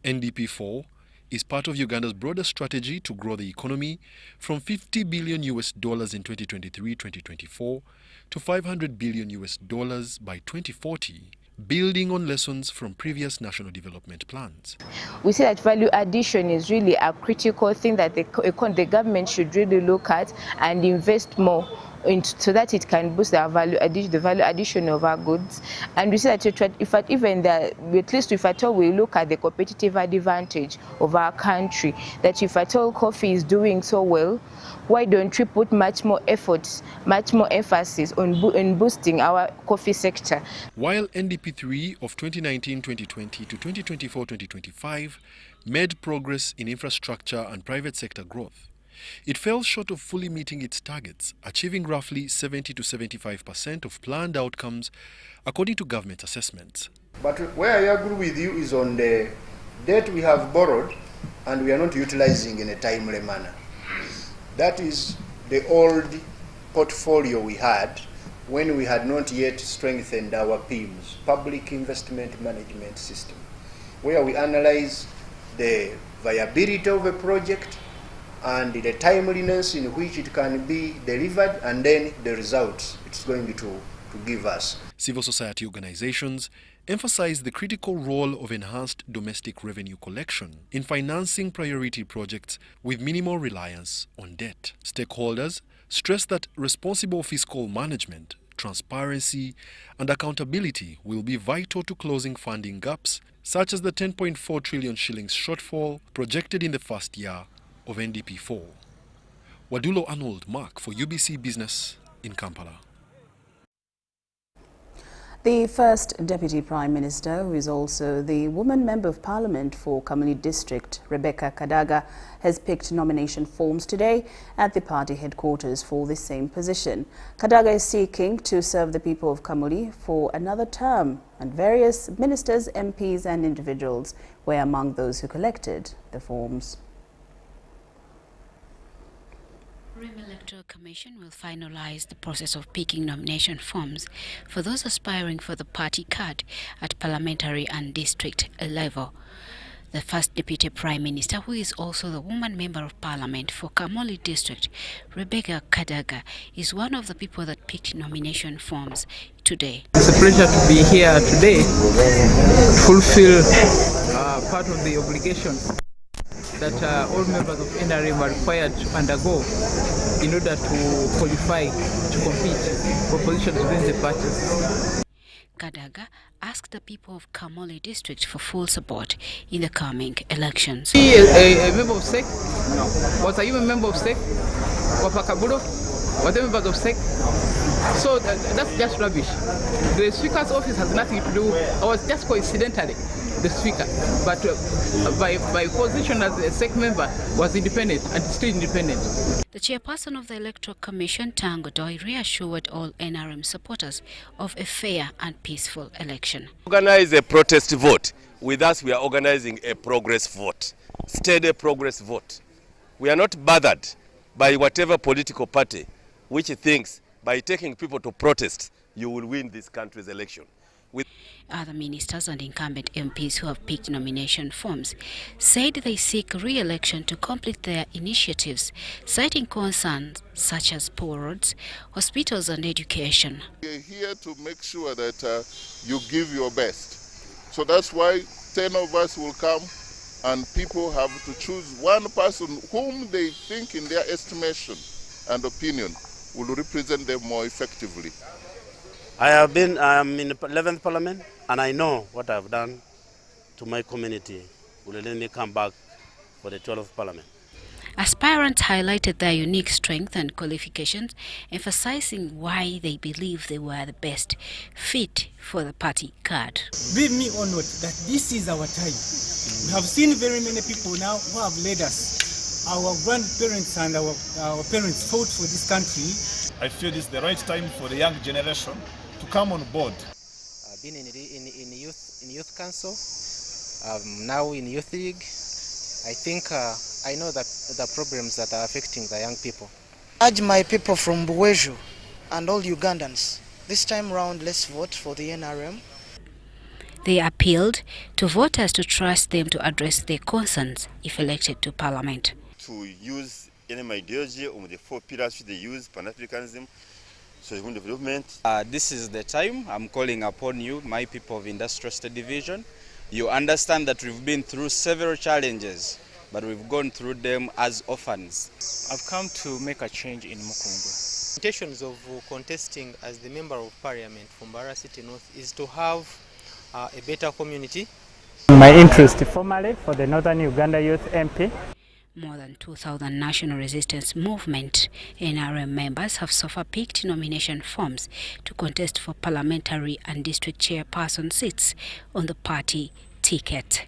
NDP4 is part of Uganda's broader strategy to grow the economy from $50 billion in 2023-2024 to $500 billion by 2040, building on lessons from previous national development plans. We see that value addition is really a critical thing that the government should really look at and invest more so that it can boost the value addition of our goods. And we see that if at all we look at the competitive advantage of our country, that if at all coffee is doing so well, why don't we put much more effort, much more emphasis on boosting our coffee sector? While NDP3 of 2019-2020 to 2024-2025 made progress in infrastructure and private sector growth, it fell short of fully meeting its targets, achieving roughly 70 to 75% of planned outcomes, according to government assessments. But where I agree with you is on the debt we have borrowed and we are not utilizing in a timely manner. That is the old portfolio we had when we had not yet strengthened our PIMS, Public Investment Management System, where we analyze the viability of a project and the timeliness in which it can be delivered, and then the results it's going to give us. Civil society organizations emphasize the critical role of enhanced domestic revenue collection in financing priority projects with minimal reliance on debt. Stakeholders stress that responsible fiscal management, transparency, and accountability will be vital to closing funding gaps, such as the 10.4 trillion shillings shortfall projected in the first year of NDP4. Wadulo Arnold Mark for UBC Business in Kampala. The first Deputy Prime Minister, who is also the woman Member of Parliament for Kamuli District, Rebecca Kadaga, has picked nomination forms today at the party headquarters for the same position. Kadaga is seeking to serve the people of Kamuli for another term, and various ministers, MPs and individuals were among those who collected the forms. Electoral Commission will finalize the process of picking nomination forms for those aspiring for the party card at parliamentary and district level. The first Deputy Prime Minister, who is also the woman Member of Parliament for Kamuli District, Rebecca Kadaga, is one of the people that picked nomination forms today. It's a pleasure to be here today to fulfill part of the obligations that all members of NRM are required to undergo in order to qualify to compete for positions within the party. Kadaga asked the people of Kamuli District for full support in the coming elections. Are you a member of SEC? No. Are you a member of SEC? Wapakabudo? What are members of SEC? So that's just rubbish. The Speaker's office has nothing to do. I was just coincidentally the Speaker, but by position as a SEC member was independent and still independent. The chairperson of the Electoral Commission, Tango Doi, reassured all NRM supporters of a fair and peaceful election. Organize a protest vote. With us, we are organizing a progress vote, steady progress vote. We are not bothered by whatever political party which thinks by taking people to protest, you will win this country's election. Other ministers and incumbent MPs who have picked nomination forms said they seek re-election to complete their initiatives, citing concerns such as poor roads, hospitals and education. We're here to make sure that you give your best. So that's why 10 of us will come and people have to choose one person whom they think in their estimation and opinion will represent them more effectively. I am in the 11th Parliament and I know what I've done to my community will let me come back for the 12th Parliament. Aspirants highlighted their unique strength and qualifications, emphasizing why they believe they were the best fit for the party card. Believe me or not, that this is our time. We have seen very many people now who have led us. Our grandparents and our parents fought for this country. I feel it's the right time for the young generation to come on board. I've been in youth council, now in youth league. I think I know that the problems that are affecting the young people. I urge my people from Buweju and all Ugandans, this time round let's vote for the NRM. They appealed to voters to trust them to address their concerns if elected to Parliament. To use any ideology of the 4 pillars they use, Pan-Africanism, social development. This is the time I'm calling upon you, my people of Industrial State Division. You understand that we've been through several challenges, but we've gone through them as orphans. I've come to make a change in Mukungu. Intentions of contesting as the Member of Parliament from Mbarara City North is to have a better community. My interest formally for the Northern Uganda Youth MP. More than 2,000 National Resistance Movement NRM members have so far picked nomination forms to contest for parliamentary and district chairperson seats on the party ticket.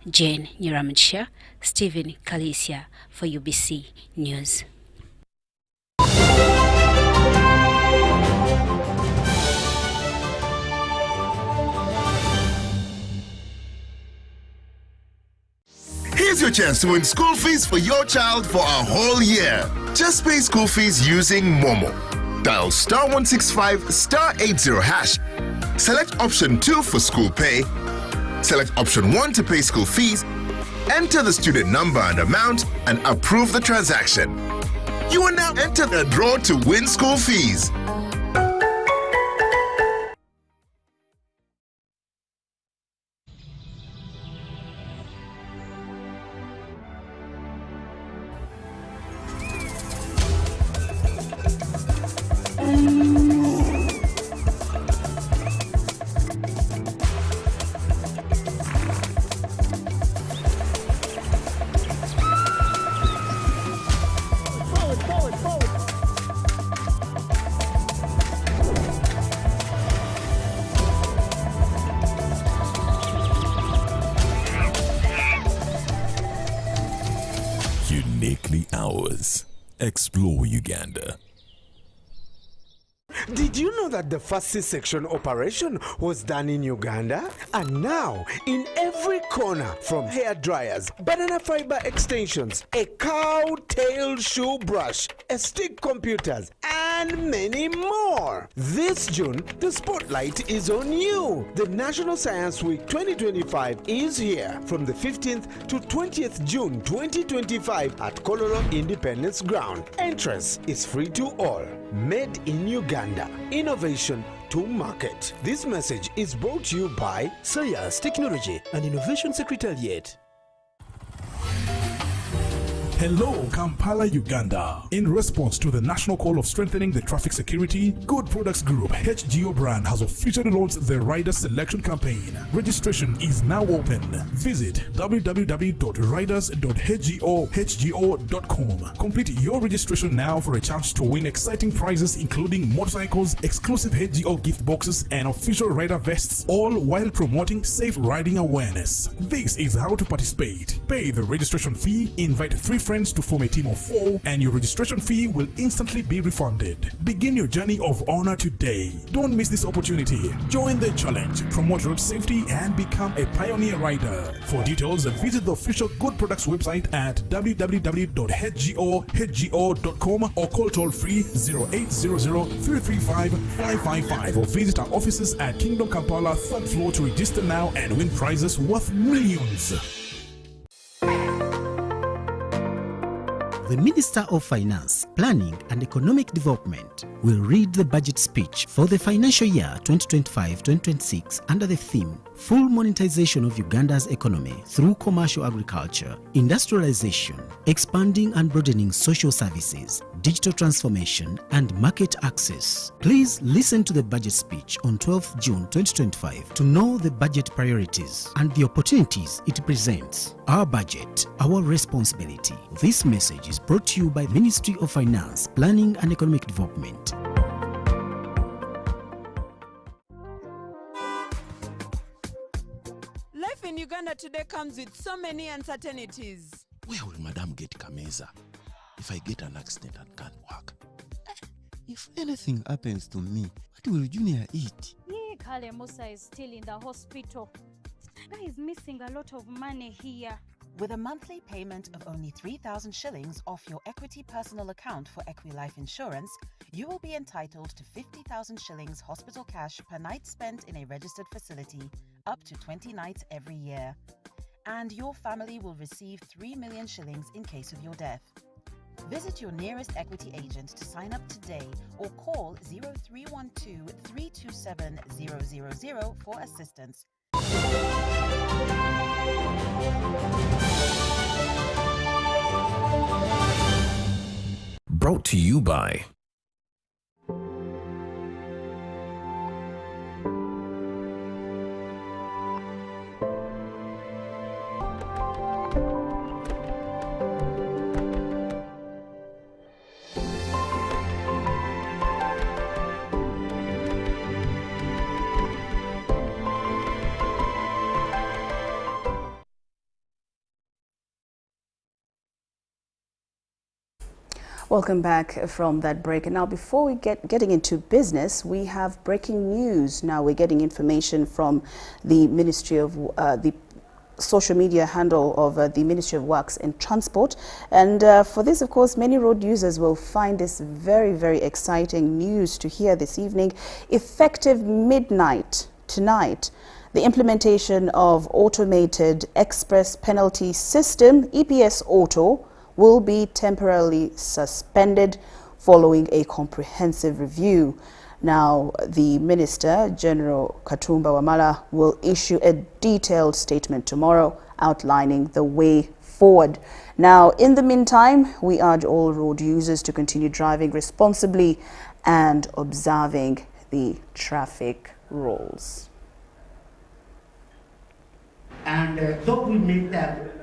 Jane Nyiramugisha, Stephen Kalisia for UBC News. Here's your chance to win school fees for your child for a whole year. Just pay school fees using Momo. Dial *165 *80#. Select option 2 for school pay. Select option 1 to pay school fees. Enter the student number and amount and approve the transaction. You are now entered the draw to win school fees. Uniquely ours. Explore Uganda. Did you know that the first C-section operation was done in Uganda? And now, in every corner, from hair dryers, banana fiber extensions, a cow tail shoe brush, a stick computers, and many more. This June, the spotlight is on you. The National Science Week 2025 is here from the 15th to 20th June 2025 at Kololo Independence Ground. Entrance is free to all. Made in Uganda. Innovation to market. This message is brought to you by Science, Technology and Innovation Secretariat. Hello, Kampala, Uganda. In response to the national call of strengthening the traffic security, Good Products Group HGO brand has officially launched the Rider Selection Campaign. Registration is now open. Visit www.riders.hgo.com. Complete your registration now for a chance to win exciting prizes including motorcycles, exclusive HGO gift boxes, and official rider vests, all while promoting safe riding awareness. This is how to participate. Pay the registration fee, invite 3 friends to form a team of 4, and your registration fee will instantly be refunded. Begin your journey of honor today. Don't miss this opportunity. Join the challenge, promote road safety, and become a pioneer rider. For details, visit the official Good Products website at www.hgo.com or call toll-free 0800-335-555 or visit our offices at Kingdom Kampala 3rd floor to register now and win prizes worth millions. The Minister of Finance, Planning and Economic Development will read the budget speech for the financial year 2025-2026 under the theme Full Monetization of Uganda's Economy through Commercial Agriculture, Industrialization, Expanding and Broadening Social Services, Digital Transformation and Market Access. Please listen to the budget speech on 12th June 2025 to know the budget priorities and the opportunities it presents. Our budget, our responsibility. This message is brought to you by the Ministry of Finance, Planning and Economic Development. Life in Uganda today comes with so many uncertainties. Where will Madam get Kameza if I get an accident and can't work? If anything happens to me, what will Junior eat? Kale Musa is still in the hospital. Guy is missing a lot of money here. With a monthly payment of only 3,000 shillings off your Equity personal account for Equi-Life Insurance, you will be entitled to 50,000 shillings hospital cash per night spent in a registered facility, up to 20 nights every year. And your family will receive 3 million shillings in case of your death. Visit your nearest Equity agent to sign up today or call 0312 327 000 for assistance. Brought to you by Welcome back from that break. And now before we getting into business, we have breaking news. Now we're getting information from the Ministry of the social media handle of the Ministry of Works and Transport. And for this, of course, many road users will find this very, very exciting news to hear this evening. Effective midnight tonight, the implementation of automated express penalty system, EPS Auto, will be temporarily suspended following a comprehensive review. Now, the Minister, General Katumba Wamala, will issue a detailed statement tomorrow outlining the way forward. Now, in the meantime, we urge all road users to continue driving responsibly and observing the traffic rules. And don't we make that?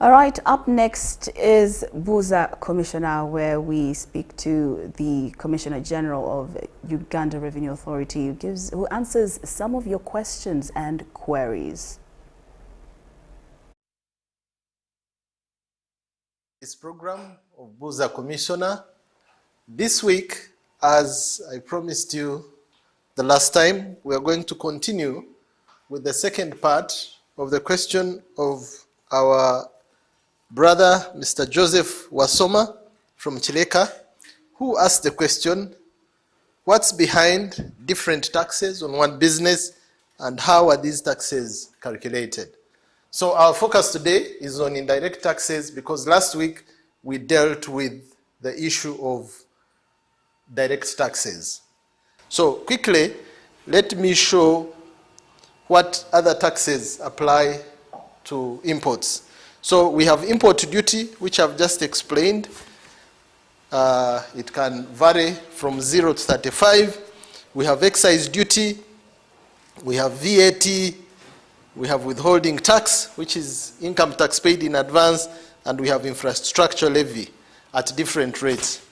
All right, up next is Buza Commissioner, where we speak to the Commissioner General of Uganda Revenue Authority, who answers some of your questions and queries. This program of Buza Commissioner. This week, as I promised you the last time, we are going to continue with the second part of the question of our brother, Mr. Joseph Wasoma from Chileka, who asked the question, what's behind different taxes on one business and how are these taxes calculated? So our focus today is on indirect taxes because last week we dealt with the issue of direct taxes. So quickly, let me show what other taxes apply to imports. So we have import duty, which I've just explained. It can vary from 0 to 35. We have excise duty. We have VAT. We have withholding tax, which is income tax paid in advance. And we have infrastructure levy at different rates.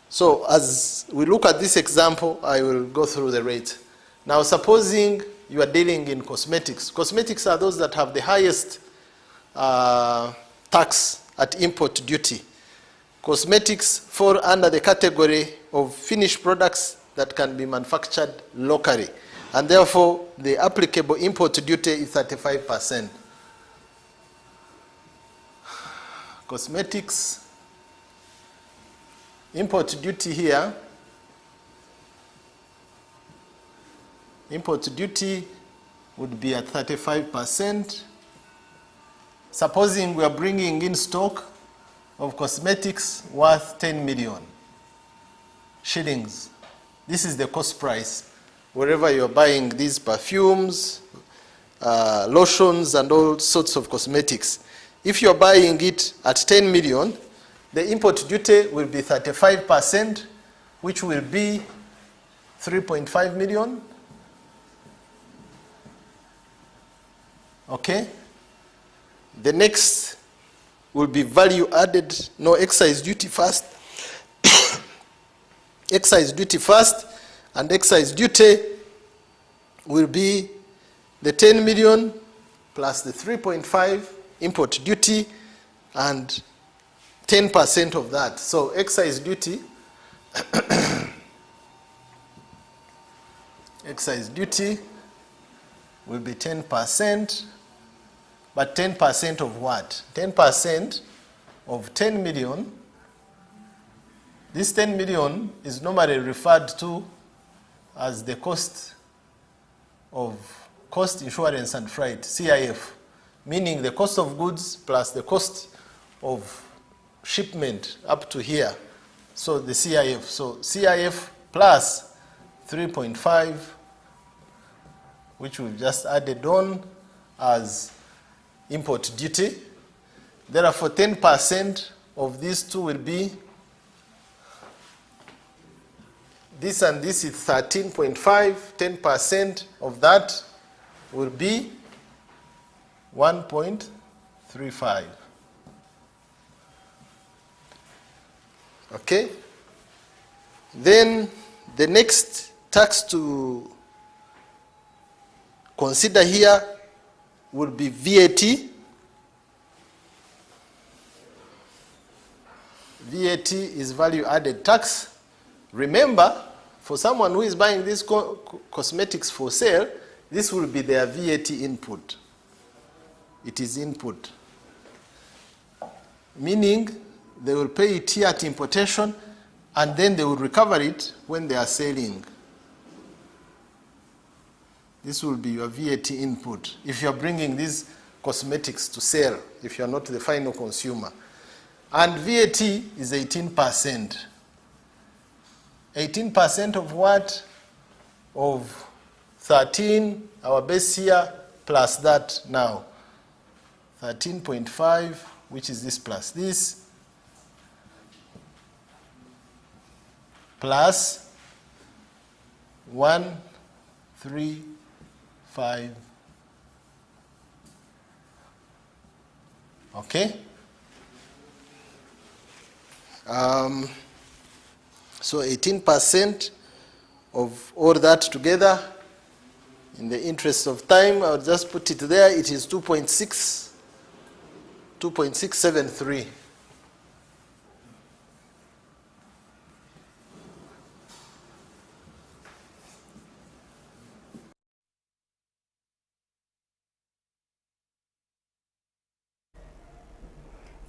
So as we look at this example, I will go through the rates. Now, supposing you are dealing in cosmetics. Cosmetics are those that have the highest tax at import duty. Cosmetics fall under the category of finished products that can be manufactured locally. And therefore, the applicable import duty is 35%. Cosmetics, import duty here, import duty would be at 35%. Supposing we are bringing in stock of cosmetics worth 10 million shillings. This is the cost price. Wherever you're buying these perfumes, lotions, and all sorts of cosmetics. If you're buying it at 10 million, the import duty will be 35%, which will be 3.5 million. Okay? The next will be value added, no, excise duty first. Excise duty first, and excise duty will be the 10 million plus the 3.5 import duty and 10% of that. So excise duty, excise duty will be 10%, but 10% of what? 10% of 10 million. This 10 million is normally referred to as the cost of cost, insurance, and freight, CIF, meaning the cost of goods plus the cost of shipment up to here. So the CIF. So CIF plus 3.5, which we've just added on as import duty. Therefore, 10% of these two will be this, and this is 13.5. 10% of that will be 1.35. Okay? Then the next tax to consider here would be VAT. VAT is value added tax. Remember, for someone who is buying these cosmetics for sale, this will be their VAT input. It is input. Meaning they will pay it here at importation, and then they will recover it when they are selling. This will be your VAT input if you're bringing these cosmetics to sell, if you're not the final consumer. And VAT is 18%. 18% of what? Of 13, our base here, plus that now. 13.5, which is this plus this, plus 135. Okay? So 18% of all that together, in the interest of time, I'll just put it there. It is 2.673.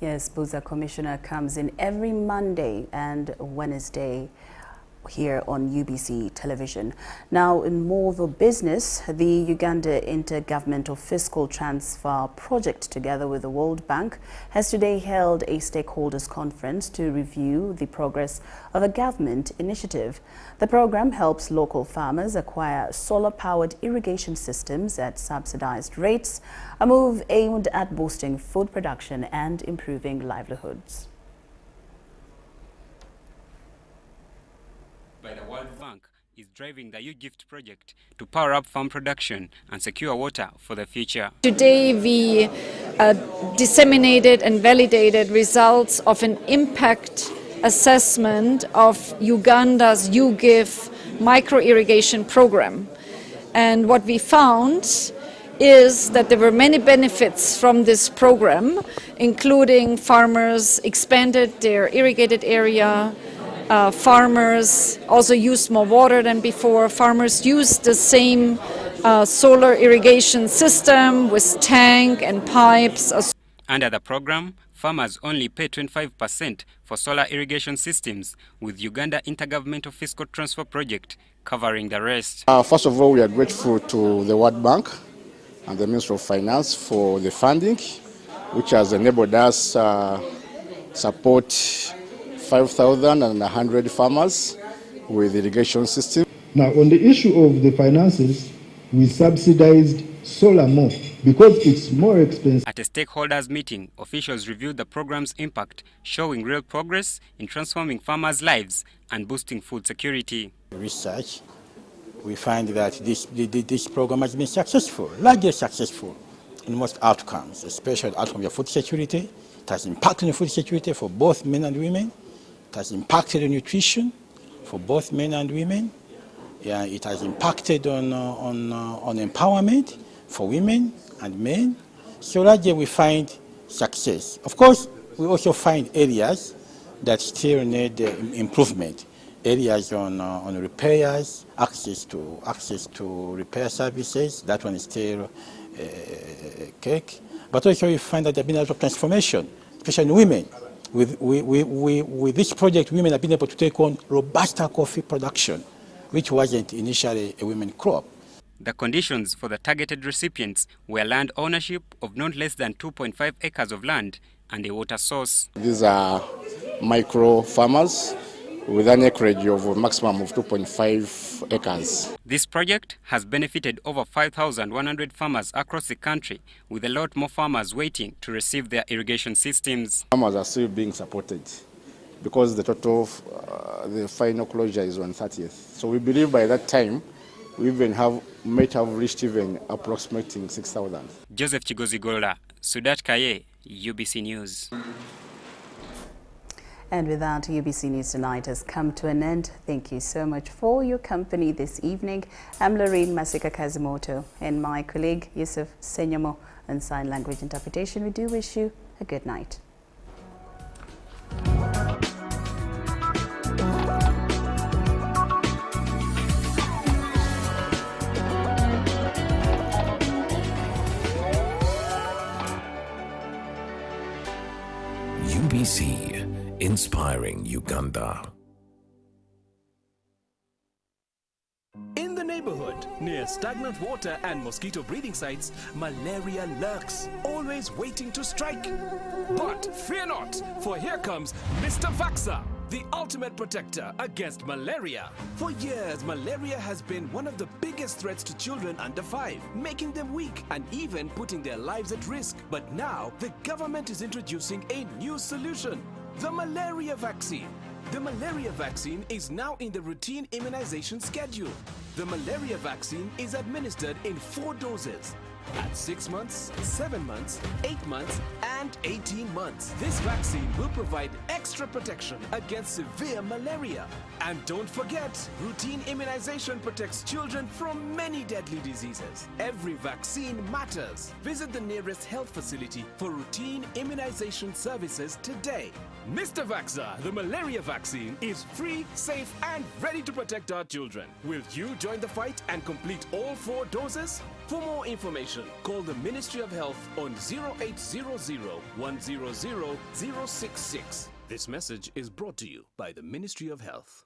Yes, Buza Commissioner comes in every Monday and Wednesday here on UBC television. Now, in more of a business, the Uganda Intergovernmental Fiscal Transfer Project, together with the World Bank, has today held a stakeholders conference to review the progress of a government initiative. The program helps local farmers acquire solar-powered irrigation systems at subsidized rates, a move aimed at boosting food production and improving livelihoods. By the World Bank is driving the U-Gift project to power up farm production and secure water for the future. Today we disseminated and validated results of an impact assessment of Uganda's U-Give micro-irrigation program. And what we found is that there were many benefits from this program, including farmers expanded their irrigated area, farmers also used more water than before. Farmers used the same solar irrigation system with tank and pipes. Under the program, farmers only pay 25% for solar irrigation systems, with Uganda Intergovernmental Fiscal Transfer Project covering the rest. First of all, we are grateful to the World Bank and the Ministry of Finance for the funding, which has enabled us support 5,100 farmers with irrigation system. Now, on the issue of the finances, we subsidized solar more because it's more expensive. At a stakeholders meeting, officials reviewed the program's impact, showing real progress in transforming farmers' lives and boosting food security. Research, we find that this program has been successful, largely successful in most outcomes, especially the outcome of food security. It has impacted on food security for both men and women. It has impacted on nutrition for both men and women. Yeah, it has impacted on empowerment for women and men. So largely we find success. Of course, we also find areas that still need improvement. Areas on repairs, access to repair services. That one is still cake. But also we find that there have been a lot of transformation, especially in women. With this project, women have been able to take on Robusta coffee production, which wasn't initially a women crop. The conditions for the targeted recipients were land ownership of not less than 2.5 acres of land and a water source. These are micro farmers with an acreage of a maximum of 2.5 acres. This project has benefited over 5,100 farmers across the country, with a lot more farmers waiting to receive their irrigation systems. Farmers are still being supported because the total of the final closure is on 30th. So we believe by that time we might have reached even approximating 6,000. Joseph Chigozigola, Sudat Kaye, UBC News. And with that, UBC News Tonight has come to an end. Thank you so much for your company this evening. I'm Lauryn Masika Kazimoto and my colleague Yusuf Senyamo on Sign Language Interpretation. We do wish you a good night. UBC, inspiring Uganda. In the neighborhood, near stagnant water and mosquito breeding sites, malaria lurks, always waiting to strike. But fear not, for here comes Mr. Vaxxer, the ultimate protector against malaria. For years, malaria has been one of the biggest threats to children under 5, making them weak and even putting their lives at risk. But now, the government is introducing a new solution, the malaria vaccine. The malaria vaccine is now in the routine immunization schedule. The malaria vaccine is administered in 4 doses. At 6 months, 7 months, 8 months, and 18 months. This vaccine will provide extra protection against severe malaria. And don't forget, routine immunization protects children from many deadly diseases. Every vaccine matters. Visit the nearest health facility for routine immunization services today. Mr. Vaxxer, the malaria vaccine is free, safe, and ready to protect our children. Will you join the fight and complete all 4 doses? For more information, call the Ministry of Health on 0800 100 066. This message is brought to you by the Ministry of Health.